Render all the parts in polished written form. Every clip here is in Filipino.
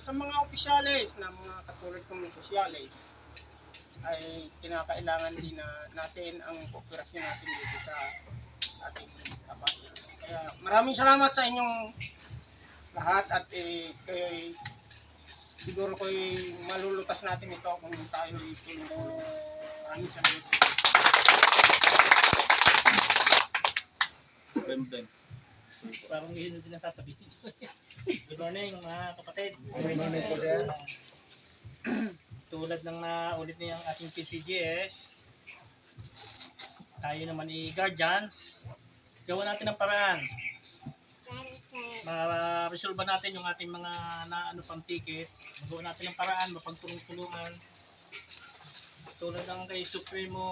sa mga opisyalis na mga katulad kong sosyalis ay kinakailangan din na natin ang kooperasyon natin dito sa ating kabayan. Kaya maraming salamat sa inyong lahat at siguro ko'y malulutas natin ito kung tayo tulong-tulong. Maraming salamat. Parang hindi din nasasabihin. Good morning mga kapatid. Good morning po, sir. Tulad ng naulit niyang ating PCGS, tayo naman i-guardians, gawa natin ng paraan. Ma-resolve natin yung ating mga pang ticket, magawa natin ng paraan, mapagtulong-tulungan. Tulad ng kay Supremo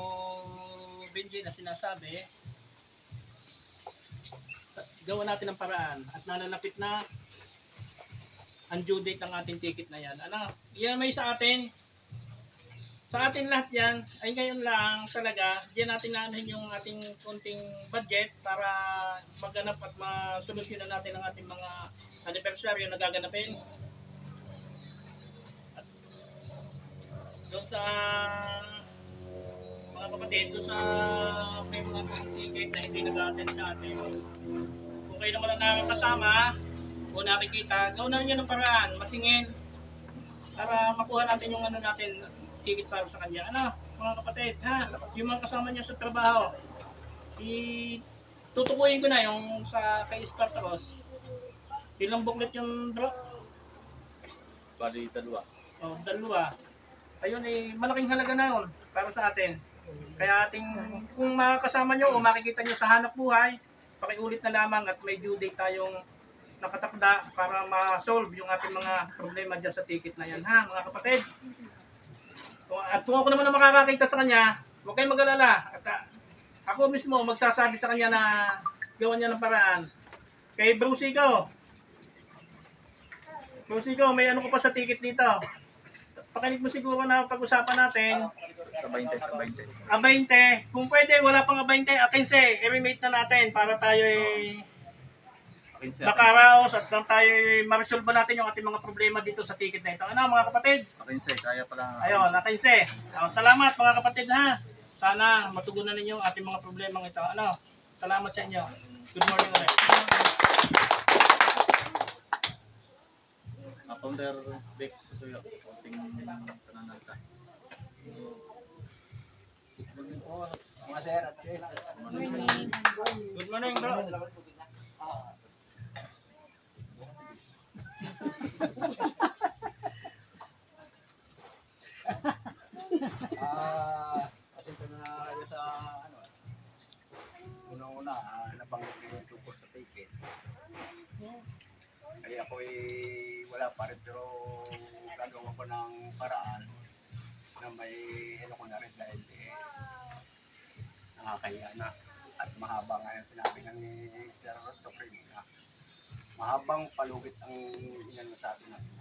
Benji na sinasabi, gawa natin ng paraan at nalalapit na ang due date ng ating ticket na yan. Yan may sa atin. Sa atin lahat yan, ay ngayon lang talaga, diyan natin namin yung ating konting budget para maganap at masolusyonan natin ang ating mga anniversary na gaganapin. At doon sa mga kapatid, doon sa may mga ticket na hindi nag-attend sa atin, kung kayo naman ang nakakasama o nakikita, gawin na niyo ng paraan, masingin para makuha natin yung natin ticket para sa kanya. Mga kapatid, yung mga kasama niya sa trabaho, tutukuyin ko na yung sa kay Spartacus. Ilang booklet yung bro? Bali, dalawa. Dalawa. Ayun, malaking halaga na yun para sa atin. Kaya kung makakasama nyo o makikita nyo sa hanap buhay, pakiulit na lamang at may due date tayong nakatakda para ma-solve yung ating mga problema dyan sa ticket na yan, mga kapatid. At kung ako naman ang makakakita sa kanya, huwag kayong mag-alala. At ako mismo magsasabi sa kanya na gawan niya ng paraan. Kay Bruce ko, may ano ko pa sa ticket dito. Pakinig mo siguro na pag-usapan natin. Sa 20. 20. Kung pwede, wala pang 20. 15. I-remate na natin para tayo makaraos at nang tayo ma-resolve natin yung ating mga problema dito sa ticket na ito. Mga kapatid? 15, kaya pala. Ayun, 15. Salamat mga kapatid Sana matugunan ninyo ang ating mga problema ito. Salamat sa inyo. Good morning ulit. Founder Vic Susuyo. Konting pananalita. Good morning po, mga sir at sis. Good morning bro. Pasensya na kayo sa unang-una, nabanggit yung tungkol sa ticket. Kaya ako wala pa rin, pero gagawa ko ng paraan na may ko na rin dahil nakakahiya na at mahaba nga yung sinabi ng Sir Supreme na mahabang palugit ang inano sa atin natin.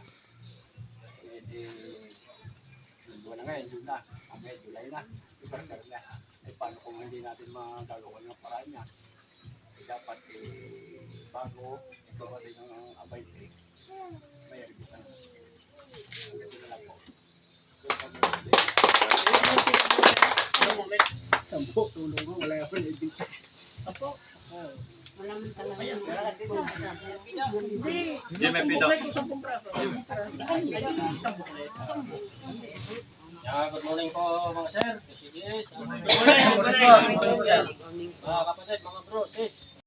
Buwan na ngayon, June na, mamaya July na, Ibarkar na. Paano kung hindi natin magagawa ng paraan niya? Dapat bago dumating ang abay trip, may rebutan na. Ito na lang po. Sampo, tulong mo, wala ako na ibig. Sampo? Malaman talaga. Hindi, may pito. Isang braso. Isang buklet. Good morning po mga sir. Good morning. Mga kapatid, mga bro, sis.